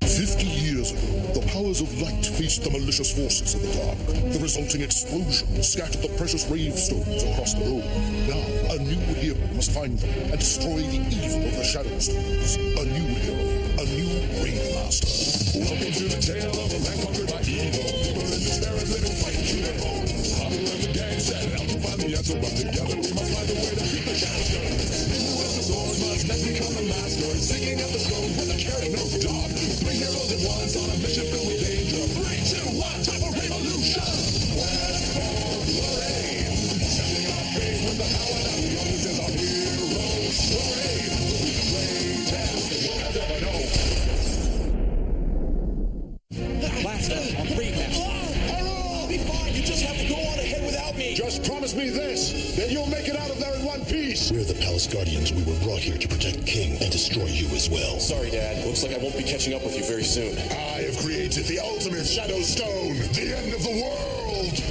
50 years ago, the powers of light faced the malicious forces of the dark. The resulting explosion scattered the precious Rave stones across the road. Now, a new hero must find them and destroy the evil of the Shadow Stones. A new hero, a new Rave Master. Welcome to the tale of a man conquered by evil. People in despair and living fight to their bones. Hobble and the gang set out to find the answer, but together we must find a way to beat the Shadow Stones. Who with the sword must next become the master, singing at the throne with a carrot no dog. Three heroes at once on a mission filled with danger. 3, 2, 1, time for revolution! Quest for glory! Setting our faith with the power that we use as our heroes. Rave! We can play test the world ever know. Blast us on 3 now. I'll be fine. You just have to go on ahead without me. Just promise me this, that you'll make it out of there in one piece. We're the Palace Guardians. We were brought here to protect King and destroy you as well. Sorry, Dad. Looks like I won't be catching up with you very soon. I have created the ultimate Shadow Stone, the end of the world.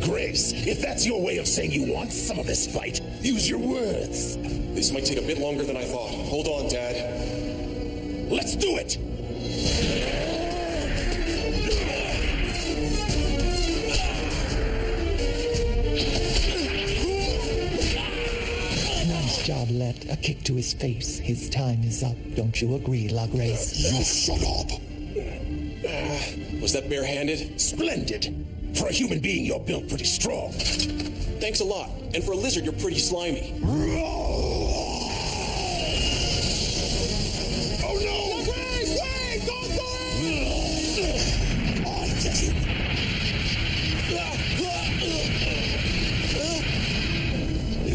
Grace, if that's your way of saying you want some of this fight, use your words. This might take a bit longer than I thought. Hold on, Dad. Let's do it! Nice job, Let. A kick to his face. His time is up. Don't you agree, La Grace? You shut up. Was that barehanded? Splendid! For a human being, you're built pretty strong. Thanks a lot. And for a lizard, you're pretty slimy. Oh no! La Grace, wait! Don't do it! I get him.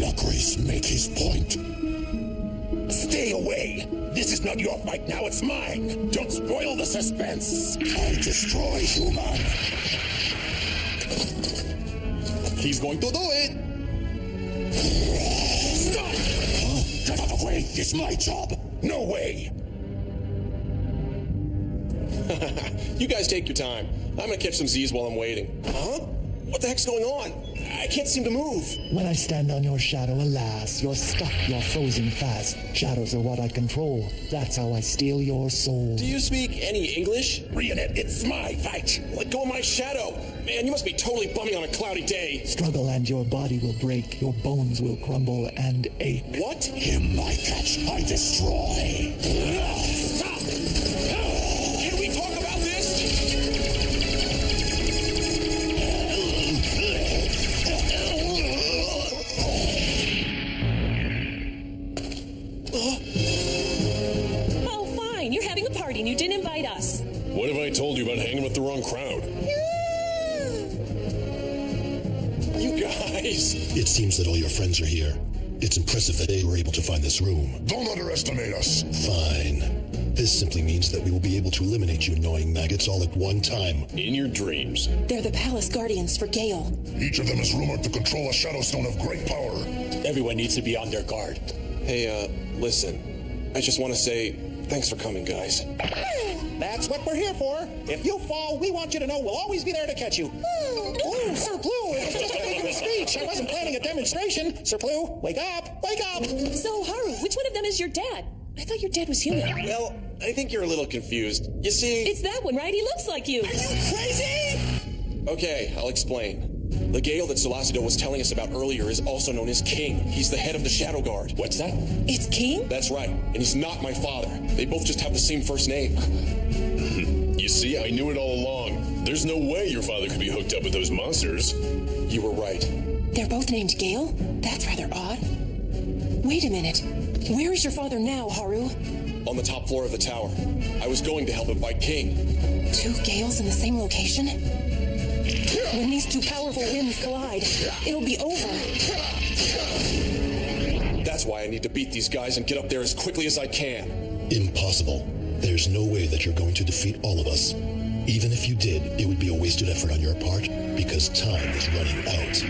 La Grace, make his point. Stay away! This is not your fight now, it's mine! Don't spoil the suspense! I destroy human. He's going to do it! Stop! Get out of the way! It's my job! No way! You guys take your time. I'm gonna catch some Z's while I'm waiting. Huh? What the heck's going on? I can't seem to move. When I stand on your shadow, alas, you're stuck, you're frozen fast. Shadows are what I control. That's how I steal your soul. Do you speak any English? Rionette, it's my fight! Let go of my shadow! Man, you must be totally bumming on a cloudy day. Struggle and your body will break. Your bones will crumble and ache. What? Him I catch, I destroy. Stop! Can we talk about this? Oh, fine. You're having a party and you didn't invite us. What have I told you about hanging with the wrong crowd? You guys! It seems that all your friends are here. It's impressive that they were able to find this room. Don't underestimate us. Fine. This simply means that we will be able to eliminate you annoying maggots all at one time. In your dreams. They're the Palace Guardians for Gale. Each of them is rumored to control a Shadow Stone of great power. Everyone needs to be on their guard. Hey, listen. I just want to say thanks for coming, guys. That's what we're here for. If you fall, we want you to know we'll always be there to catch you. Ooh, Sir Plue, it was just a figure of speech. I wasn't planning a demonstration. Sir Plue, wake up, wake up. So, Haru, which one of them is your dad? I thought your dad was human. Well, I think you're a little confused. You see... It's that one, right? He looks like you. Are you crazy? Okay, I'll explain. The Gale that Solasido was telling us about earlier is also known as King. He's the head of the Shadow Guard. What's that? It's King? That's right, and he's not my father. They both just have the same first name. You see, I knew it all along. There's no way your father could be hooked up with those monsters. You were right. They're both named Gale? That's rather odd. Wait a minute. Where is your father now, Haru? On the top floor of the tower. I was going to help him fight King. 2 Gales in the same location? When these 2 powerful winds collide, it'll be over. That's why I need to beat these guys and get up there as quickly as I can. Impossible. There's no way that you're going to defeat all of us. Even if you did, it would be a wasted effort on your part, because time is running out.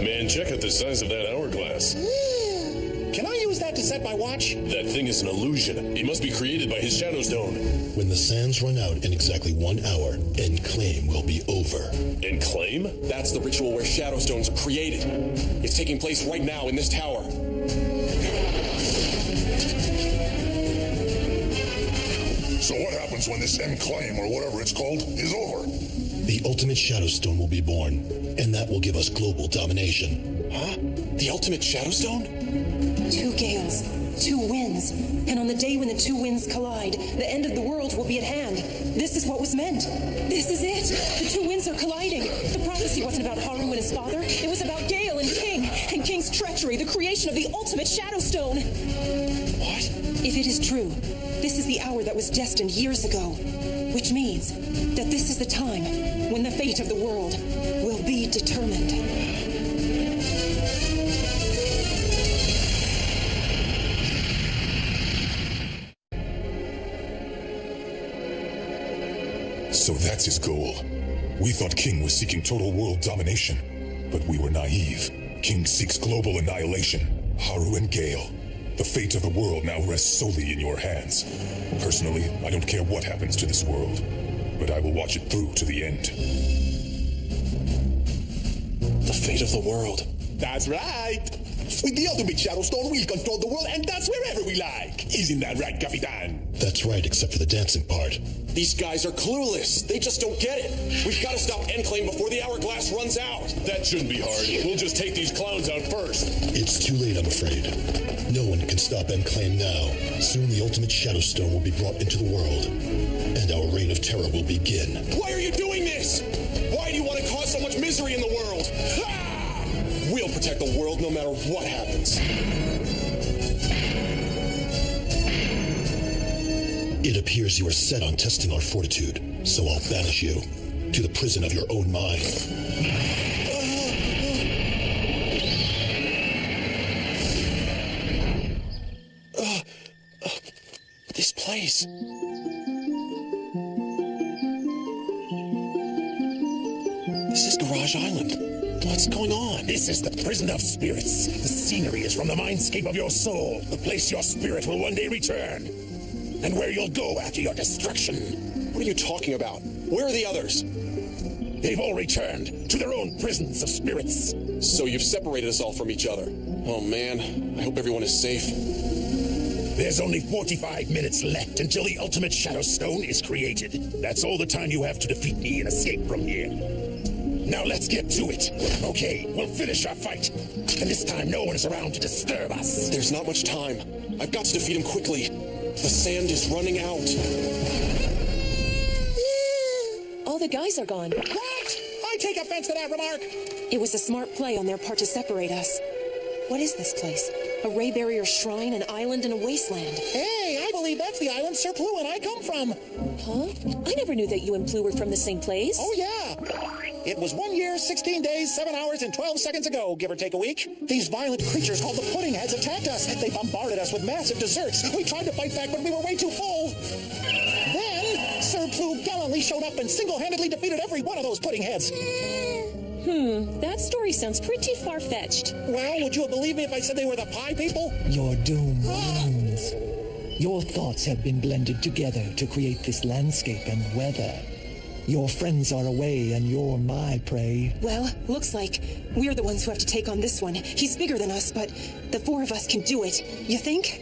Man, check out the size of that hourglass. Can I use that to set my watch? That thing is an illusion. It must be created by his Shadow Stone. When the sands run out in exactly 1 hour, Enclaim will be over. Enclaim? That's the ritual where shadow stones are created. It's taking place right now in this tower. So what happens when this Enclaim, or whatever it's called, is over? The ultimate shadow stone will be born, and that will give us global domination. Huh? The ultimate shadow stone? 2 gales, 2 winds, and on the day when the 2 winds collide, the end of the world will be at hand. This is what was meant. This is it. The 2 winds are colliding. The prophecy wasn't about Haru and his father. It was about Gale and King, and King's treachery, the creation of the ultimate shadow stone. What? If it is true, this is the hour that was destined years ago, which means that this is the time when the fate of the world will be determined. So that's his goal. We thought King was seeking total world domination, but we were naive. King seeks global annihilation. Haru and Gale, the fate of the world now rests solely in your hands. Personally, I don't care what happens to this world, but I will watch it through to the end. The fate of the world. That's right. With the ultimate shadow stone, we'll control the world, and that's wherever we like. Isn't that right, Capitan? That's right, except for the dancing part. These guys are clueless. They just don't get it. We've got to stop Enclaim before the hourglass runs out. That shouldn't be hard. We'll just take these clowns out first. It's too late, I'm afraid. No one can stop Enclaim now. Soon the ultimate shadow stone will be brought into the world, and our reign of terror will begin. Why are you doing this? Why do you want to cause so much misery in the world? Ah! We'll protect the world no matter what happens. It appears you are set on testing our fortitude, so I'll banish you to the prison of your own mind. This place. This is Garage Island. What's going on? This is the prison of spirits. The scenery is from the mindscape of your soul, the place your spirit will one day return, and where you'll go after your destruction. What are you talking about? Where are the others? They've all returned to their own prisons of spirits. So you've separated us all from each other. Oh man, I hope everyone is safe. There's only 45 minutes left until the ultimate shadow stone is created. That's all the time you have to defeat me and escape from here. Now let's get to it. Okay, we'll finish our fight. And this time no one is around to disturb us. There's not much time. I've got to defeat him quickly. The sand is running out. All the guys are gone. What? I take offense to that remark. It was a smart play on their part to separate us. What is this place? A ray barrier shrine, an island, and a wasteland. Hey, I believe that's the island Sir Plu and I come from. Huh? I never knew that you and Plu were from the same place. Oh, yeah. It was 1 year, 16 days, 7 hours, and 12 seconds ago, give or take a week. These violent creatures called the Pudding Heads attacked us. They bombarded us with massive desserts. We tried to fight back, but we were way too full. Then, Sir Plu gallantly showed up and single-handedly defeated every one of those Pudding Heads. That story sounds pretty far-fetched. Well, would you have believed me if I said they were the pie people? Your doom looms. Your thoughts have been blended together to create this landscape and weather. Your friends are away and you're my prey. Well, looks like we're the ones who have to take on this one. He's bigger than us, but the 4 of us can do it. You think?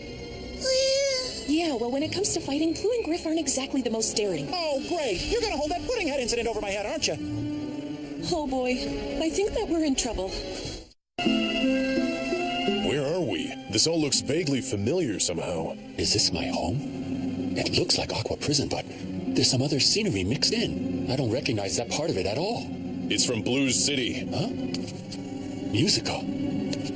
Yeah, well, when it comes to fighting, Plu and Griff aren't exactly the most daring. Oh, great. You're going to hold that Pudding Head incident over my head, aren't you? Oh, boy. I think that we're in trouble. Where are we? This all looks vaguely familiar somehow. Is this my home? It looks like Aqua Prison, but there's some other scenery mixed in. I don't recognize that part of it at all. It's from Blues City. Huh? Musical.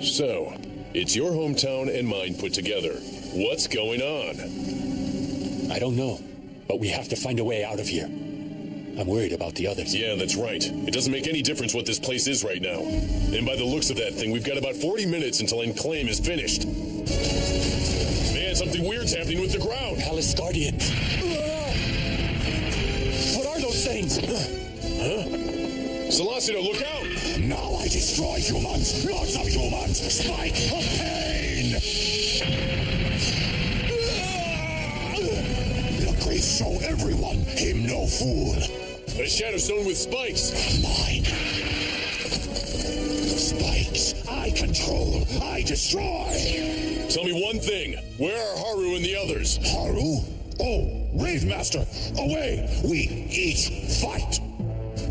So, it's your hometown and mine put together. What's going on? I don't know, but we have to find a way out of here. I'm worried about the others. Yeah, that's right. It doesn't make any difference what this place is right now. And by the looks of that thing, we've got about 40 minutes until Enclaim is finished. Man, something weird's happening with the ground. Palace Guardians. What are those things? Huh? Celestino, look out! Now I destroy humans. Lots of humans. Spike of pain. Look, Grace, Show everyone him no fool. A shadow stone with spikes. Mine. Spikes. I control. I destroy. Tell me one thing. Where are Haru and the others? Haru? Oh, Rave Master. Away. We each fight.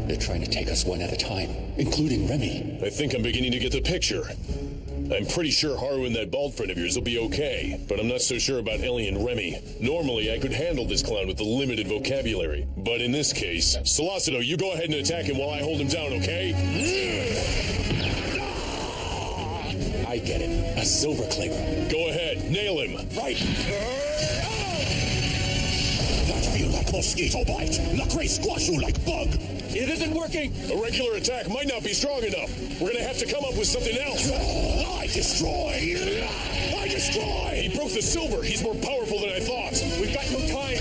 They're trying to take us one at a time, including Remy. I think I'm beginning to get the picture. I'm pretty sure Haru and that bald friend of yours will be okay, but I'm not so sure about Ellie and Remy. Normally, I could handle this clown with the limited vocabulary, but in this case, Solacito, you go ahead and attack him while I hold him down, okay? I get it. A silver claver. Go ahead, nail him. Right. That feel like mosquito bite. Lacray squash you like bug. It isn't working. A regular attack might not be strong enough. We're gonna have to come up with something else. I destroy. I destroy. He broke the silver. He's more powerful than I thought. We've got no time.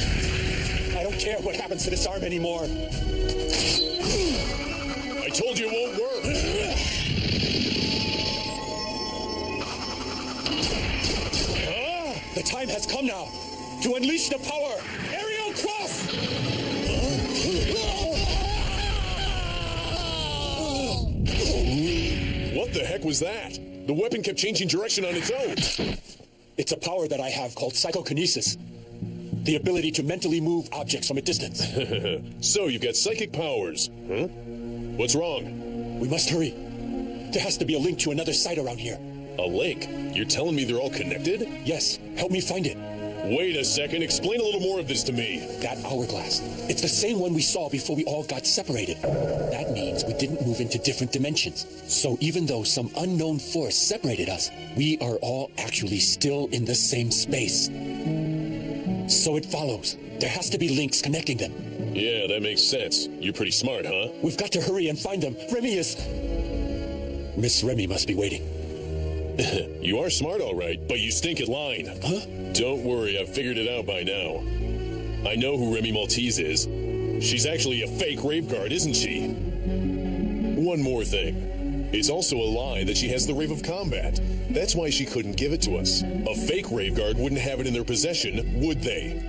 I don't care what happens to this arm anymore. I told you it won't work. The time has come now to unleash the power. Aerial cross! What the heck was that? The weapon kept changing direction on its own. It's a power that I have called psychokinesis. The ability to mentally move objects from a distance. So you've got psychic powers, huh? What's wrong? We must hurry. There has to be a link to another site around here. A link? You're telling me they're all connected? Yes, help me find it. Wait a second, explain a little more of this to me. That hourglass. It's the same one we saw before we all got separated. That means we didn't move into different dimensions. So even though some unknown force separated us, we are all actually still in the same space. So it follows. There has to be links connecting them. Yeah, that makes sense. You're pretty smart, huh? We've got to hurry and find them. Remy is... Miss Remy must be waiting. You are smart, all right, but you stink at lying. Huh? Don't worry, I've figured it out by now. I know who Remy Maltese is. She's actually a fake Rave Guard, isn't she? One more thing. It's also a lie that she has the Rave of Combat. That's why she couldn't give it to us. A fake Rave Guard wouldn't have it in their possession, would they?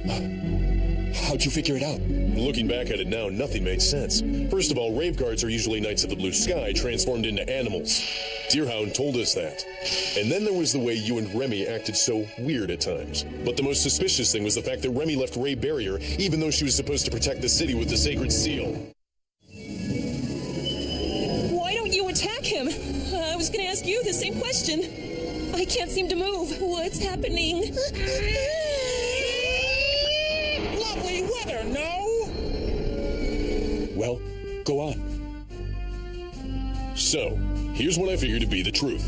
How'd you figure it out? Looking back at it now, nothing made sense. First of all, Rave Guards are usually Knights of the Blue Sky transformed into animals. Deerhound told us that. And then there was the way you and Remy acted so weird at times. But the most suspicious thing was the fact that Remy left Ray Barrier, even though she was supposed to protect the city with the sacred seal. Why don't you attack him? I was gonna ask you the same question. I can't seem to move. What's happening? Lovely weather, no? Well, go on. So, here's what I figured to be the truth.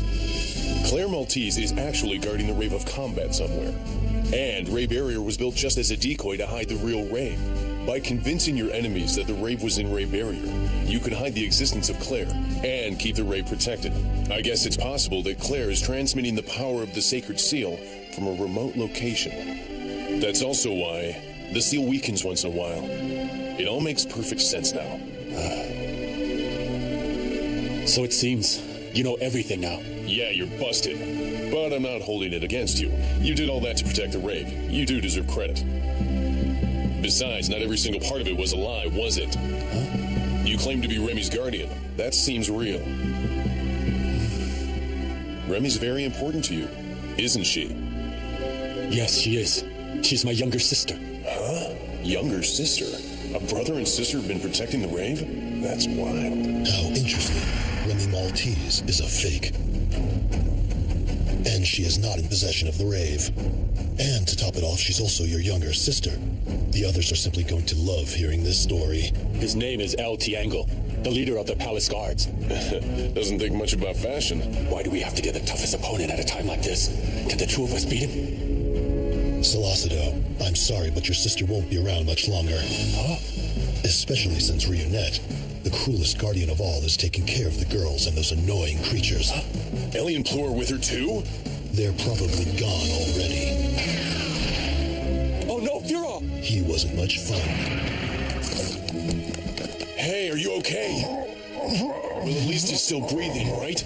Claire Maltese is actually guarding the Rave of Combat somewhere. And Ray Barrier was built just as a decoy to hide the real Rave. By convincing your enemies that the Rave was in Ray Barrier, you could hide the existence of Claire and keep the Rave protected. I guess it's possible that Claire is transmitting the power of the Sacred Seal from a remote location. That's also why the seal weakens once in a while. It all makes perfect sense now. So it seems you know everything now. Yeah, you're busted. But I'm not holding it against you. You did all that to protect the Rave. You do deserve credit. Besides, not every single part of it was a lie, was it? Huh? You claim to be Remy's guardian. That seems real. Remy's very important to you, isn't she? Yes, she is. She's my younger sister. Huh? Younger sister? A brother and sister have been protecting the Rave? That's wild. How interesting. Remy Maltese is a fake. And she is not in possession of the Rave. And to top it off, she's also your younger sister. The others are simply going to love hearing this story. His name is El Tiangle, the leader of the Palace Guards. Doesn't think much about fashion. Why do we have to get the toughest opponent at a time like this? Can the two of us beat him? Solacito, I'm sorry, but your sister won't be around much longer. Huh? Especially since Ryunet, the cruelest guardian of all, is taking care of the girls and those annoying creatures. Huh? Ellie and Plur are with her too? They're probably gone already. Oh no, Fura! He wasn't much fun. Hey, are you okay? Well, at least he's still breathing, right?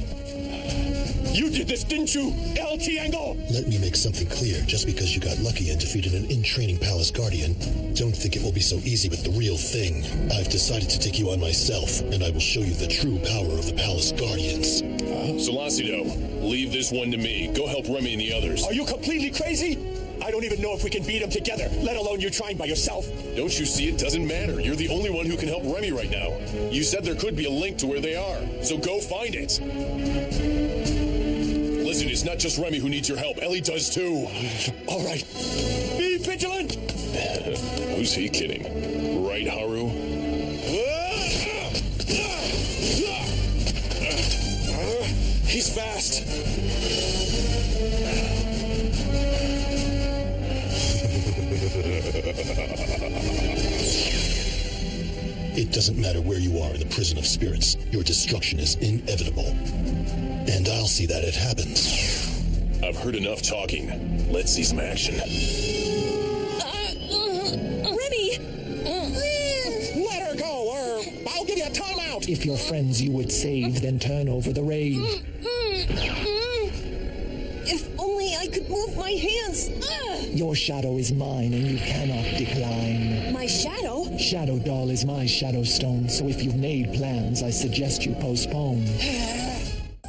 You did this, didn't you, El Tiango? Let me make something clear. Just because you got lucky and defeated an in-training palace guardian, don't think it will be so easy with the real thing. I've decided to take you on myself, and I will show you the true power of the palace guardians. Solacito, leave this one to me. Go help Remy and the others. Are you completely crazy? I don't even know if we can beat them together, let alone you trying by yourself. Don't you see it doesn't matter? You're the only one who can help Remy right now. You said there could be a link to where they are, so go find it. Listen, it's not just Remy who needs your help. Ellie does too. All right. Be vigilant! Who's he kidding? Right, Haru? He's fast. It doesn't matter where you are in the prison of spirits. Your destruction is inevitable. And I'll see that it happens. I've heard enough talking. Let's see some action. Remy! Let her go, or I'll give you a timeout. If your friends you would save, then turn over the Rave. If only I could move my hands. Your shadow is mine, and you cannot decline. My shadow? Shadow Doll is my shadow stone, so if you've made plans, I suggest you postpone.